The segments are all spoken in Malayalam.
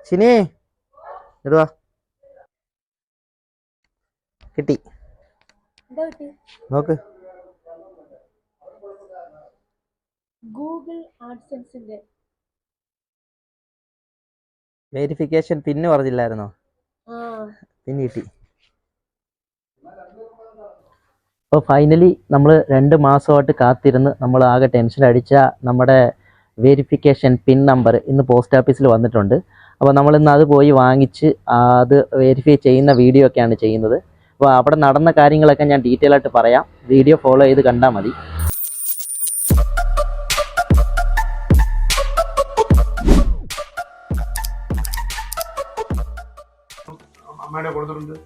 ചിനി ഇടുവാ കിട്ടി നോക്ക്. ഗൂഗിൾ ആഡ്സെൻസിന്റെ വെരിഫിക്കേഷൻ പിന്ന് പറഞ്ഞില്ലായിരുന്നോ? പിന്ന് കിട്ടി. അപ്പോൾ ഫൈനലി നമ്മൾ 2 മാസമായിട്ട് കാത്തിരുന്ന് നമ്മൾ ആകെ ടെൻഷൻ അടിച്ച നമ്മുടെ വെരിഫിക്കേഷൻ പിൻ നമ്പർ ഇന്ന് പോസ്റ്റ് ഓഫീസിൽ വന്നിട്ടുണ്ട്. അപ്പോൾ നമ്മളിന്ന് അത് പോയി വാങ്ങിച്ച് അത് വെരിഫൈ ചെയ്യുന്ന വീഡിയോ ഒക്കെയാണ് ചെയ്യുന്നത്. അപ്പോൾ അവിടെ നടന്ന കാര്യങ്ങളൊക്കെ ഞാൻ ഡീറ്റെയിൽ ആയിട്ട് പറയാം. വീഡിയോ ഫോളോ ചെയ്ത് കണ്ടാൽ മതി. അമ്മയുടെ കൊടുത്തിട്ടുണ്ട്.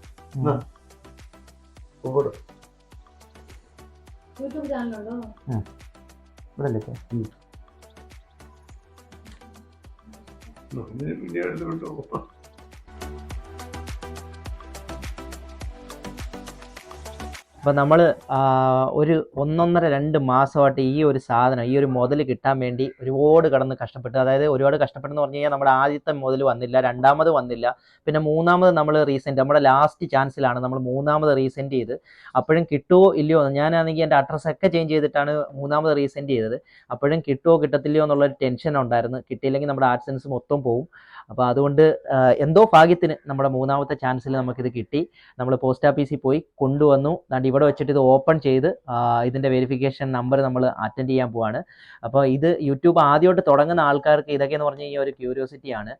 യൂട്യൂബ് ചാനലുണ്ടോ? പിന്നെ എടുത്തിട്ടുണ്ടോ? അപ്പോൾ നമ്മൾ ഒരു 1.5-2 മാസമായിട്ട് ഈ ഒരു സാധനം, ഈ ഒരു മുതൽ കിട്ടാൻ വേണ്ടി ഒരുപാട് കിടന്ന് കഷ്ടപ്പെട്ടു. അതായത് ഒരുപാട് കഷ്ടപ്പെട്ടെന്ന് പറഞ്ഞു കഴിഞ്ഞാൽ നമ്മുടെ ആദ്യത്തെ മുതൽ വന്നില്ല, രണ്ടാമത് വന്നില്ല, പിന്നെ മൂന്നാമത് നമ്മൾ റീസെൻറ്റ് നമ്മുടെ ലാസ്റ്റ് ചാൻസിലാണ് നമ്മൾ മൂന്നാമത് റീസെൻറ്റ് ചെയ്ത്. അപ്പോഴും കിട്ടുമോ ഇല്ലയോ എന്ന്, ഞാനാണെങ്കിൽ എൻ്റെ അഡ്രസ്സൊക്കെ ചേഞ്ച് ചെയ്തിട്ടാണ് മൂന്നാമത് റീസെൻറ്റ് ചെയ്തത്. അപ്പോഴും കിട്ടുമോ കിട്ടത്തില്ലയോ എന്നുള്ളൊരു ടെൻഷൻ ഉണ്ടായിരുന്നു. കിട്ടിയില്ലെങ്കിൽ നമ്മുടെ ആഡ്സെൻസ് മൊത്തം പോവും. അപ്പോൾ അതുകൊണ്ട് എന്തോ ഭാഗ്യത്തിന് നമ്മുടെ മൂന്നാമത്തെ ചാൻസിൽ നമുക്കിത് കിട്ടി. നമ്മൾ പോസ്റ്റ് ഓഫീസിൽ പോയി കൊണ്ടുവന്നു. ഇവിടെ വെച്ചിട്ട് ഇത് ഓപ്പൺ ചെയ്ത് ഇതിൻ്റെ വെരിഫിക്കേഷൻ നമ്പർ നമ്മൾ അറ്റൻഡ് ചെയ്യാൻ പോവാണ്. അപ്പോൾ ഇത് യൂട്യൂബ് ആദ്യമായിട്ട് തുടങ്ങുന്ന ആൾക്കാർക്ക് ഇതൊക്കെയെന്ന് പറഞ്ഞു കഴിഞ്ഞാൽ ഒരു ക്യൂരിയോസിറ്റിയാണ്.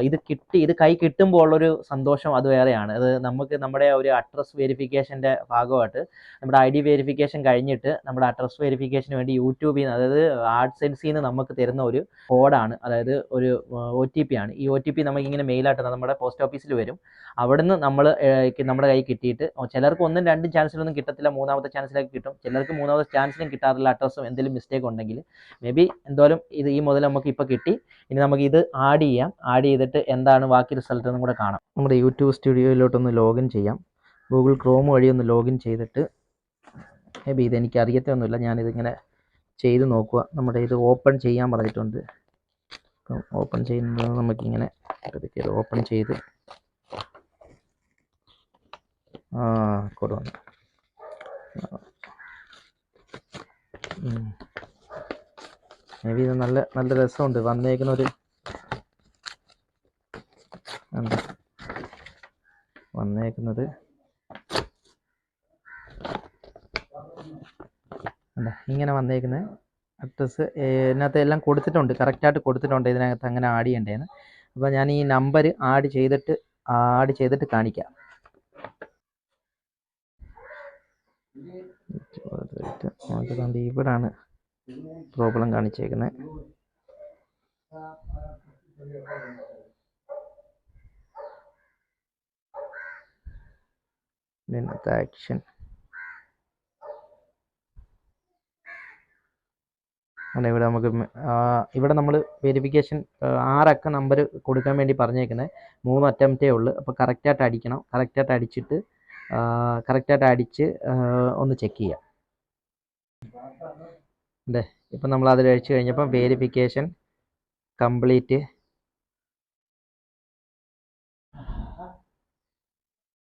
ഇത് കിട്ടി, ഇത് കൈ കിട്ടുമ്പോൾ ഉള്ളൊരു സന്തോഷം അത് വേറെയാണ്. അത് നമുക്ക് നമ്മുടെ ഒരു അഡ്രസ് വെരിഫിക്കേഷൻ്റെ ഭാഗമായിട്ട് നമ്മുടെ ID വെരിഫിക്കേഷൻ കഴിഞ്ഞിട്ട് നമ്മുടെ അഡ്രസ് വെരിഫിക്കേഷന് വേണ്ടി യൂട്യൂബിൽ നിന്ന്, അതായത് ആഡ്സെൻസിൽ നിന്ന് നമുക്ക് തരുന്ന ഒരു കോഡാണ്, അതായത് ഒരു OTP ആണ്. ഈ OTP നമുക്കിങ്ങനെ മെയിലായിട്ട് നമ്മുടെ പോസ്റ്റ് ഓഫീസിൽ വരും. അവിടുന്ന് നമ്മുടെ കൈ കിട്ടിയിട്ട് ചിലർക്ക് 1-2 ചാൻസിലൊന്നും കിട്ടത്തില്ല, മൂന്നാമത്തെ ചാൻസിലേക്ക് കിട്ടും. ചിലർക്ക് മൂന്നാമത്തെ ചാൻസിലും കിട്ടാറില്ല, അഡ്രസ്സും എന്തെങ്കിലും മിസ്റ്റേക്ക് ഉണ്ടെങ്കിൽ. മേ ബി എന്തായാലും ഈ മുതൽ നമുക്ക് ഇപ്പോൾ കിട്ടി. ഇനി നമുക്ക് ഇത് ആഡ് ചെയ്യാം. ആഡ് ചെയ്തിട്ട് എന്താണ് ബാക്കി റിസൾട്ട് എന്നും കൂടെ കാണാം. നമ്മുടെ യൂട്യൂബ് സ്റ്റുഡിയോയിലോട്ടൊന്ന് ലോഗിൻ ചെയ്യാം. ഗൂഗിൾ ക്രോം വഴി ഒന്ന് ലോഗിൻ ചെയ്തിട്ട്, മേ ബി ഇതെനിക്ക് അറിയത്തൊന്നുമില്ല, ഞാനിതിങ്ങനെ ചെയ്ത് നോക്കുക. നമ്മുടെ ഇത് ഓപ്പൺ ചെയ്യാൻ പറഞ്ഞിട്ടുണ്ട്. അപ്പം ഓപ്പൺ ചെയ്യുന്നത് നമുക്കിങ്ങനെ ഓപ്പൺ ചെയ്ത് കൊടുക്കണം. മേ ബി ഇത് നല്ല രസമുണ്ട്. വന്നേക്കുന്നത് ഇങ്ങനെ വന്നേക്കുന്നത് അഡ്രസ്സ് ഇതിനകത്ത് എല്ലാം കൊടുത്തിട്ടുണ്ട്, കറക്റ്റായിട്ട് കൊടുത്തിട്ടുണ്ട് ഇതിനകത്ത് അങ്ങനെ ആഡ് ചെയ്യേണ്ടതെന്ന്. അപ്പോൾ ഞാൻ ഈ നമ്പർ ആഡ് ചെയ്തിട്ട് കാണിക്കാം. അതുകൊണ്ട് ഇവിടാണ് പ്രോബ്ലം കാണിച്ചേക്കുന്നത്. ഇതിനകത്ത് ആക്ഷൻ അല്ല, ഇവിടെ നമ്മൾ വെരിഫിക്കേഷൻ 6 അക്ക നമ്പർ കൊടുക്കാൻ വേണ്ടി പറഞ്ഞേക്കുന്നത്. 3 അറ്റംപ്റ്റേ ഉള്ളൂ. അപ്പോൾ കറക്റ്റായിട്ട് അടിക്കണം. കറക്റ്റായിട്ട് അടിച്ച് ഒന്ന് ചെക്ക് ചെയ്യാം. അതെ, ഇപ്പം നമ്മൾ അതിൽ അടിച്ചു കഴിഞ്ഞപ്പോൾ വെരിഫിക്കേഷൻ കംപ്ലീറ്റ്.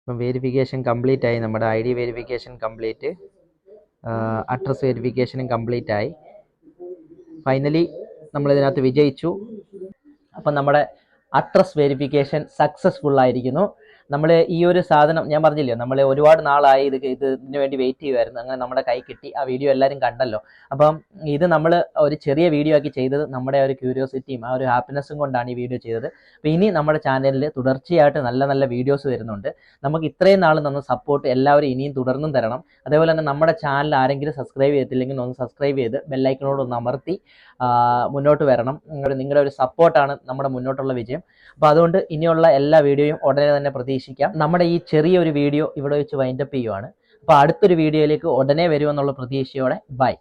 ഇപ്പം വെരിഫിക്കേഷൻ കംപ്ലീറ്റ് ആയി. നമ്മുടെ ID വെരിഫിക്കേഷൻ കംപ്ലീറ്റ്, അഡ്രസ് വെരിഫിക്കേഷനും കംപ്ലീറ്റ് ആയി. ഫൈനലി നമ്മളിതിനകത്ത് വിജയിച്ചു. അപ്പം നമ്മുടെ അഡ്രസ് വെരിഫിക്കേഷൻ സക്സസ്ഫുൾ ആയിരിക്കുന്നു. നമ്മൾ ഈ ഒരു സാധനം ഞാൻ പറഞ്ഞില്ലേ, നമ്മൾ ഒരുപാട് നാളായി ഇതിന് വേണ്ടി വെയിറ്റ് ചെയ്യുമായിരുന്നു. അങ്ങനെ നമ്മുടെ കൈ കിട്ടി. ആ വീഡിയോ എല്ലാവരും കണ്ടല്ലോ. അപ്പം ഇത് നമ്മൾ ഒരു ചെറിയ വീഡിയോ ആക്കി ചെയ്തത് നമ്മുടെ ഒരു ക്യൂരിയോസിറ്റിയും ആ ഒരു ഹാപ്പിനെസ്സും കൊണ്ടാണ് ഈ വീഡിയോ ചെയ്തത്. അപ്പോൾ ഇനി നമ്മുടെ ചാനലിൽ തുടർച്ചയായിട്ട് നല്ല വീഡിയോസ് വരുന്നുണ്ട്. നമുക്ക് ഇത്രയും നാൾ തന്ന സപ്പോർട്ട് എല്ലാവരും ഇനിയും തുടർന്നും തരണം. അതേപോലെ തന്നെ നമ്മുടെ ചാനൽ ആരെങ്കിലും സബ്സ്ക്രൈബ് ചെയ്തിട്ടില്ലെങ്കിൽ ഒന്ന് സബ്സ്ക്രൈബ് ചെയ്ത് ബെല്ലൈക്കനോട് ഒന്ന് അമർത്തി മുന്നോട്ട് വരണം. നിങ്ങളുടെ ഒരു സപ്പോർട്ടാണ് നമ്മുടെ മുന്നോട്ടുള്ള വിജയം. അപ്പോൾ അതുകൊണ്ട് ഇനിയുള്ള എല്ലാ വീഡിയോയും ഉടനെ തന്നെ പ്രതീക്ഷിക്കാം. നമ്മുടെ ഈ ചെറിയൊരു വീഡിയോ ഇവിടെ വെച്ച് വൈൻഡപ്പ് ചെയ്യുവാണ്. അപ്പോൾ അടുത്തൊരു വീഡിയോയിലേക്ക് ഉടനെ വരുമെന്നുള്ള പ്രതീക്ഷയോടെ ബൈ.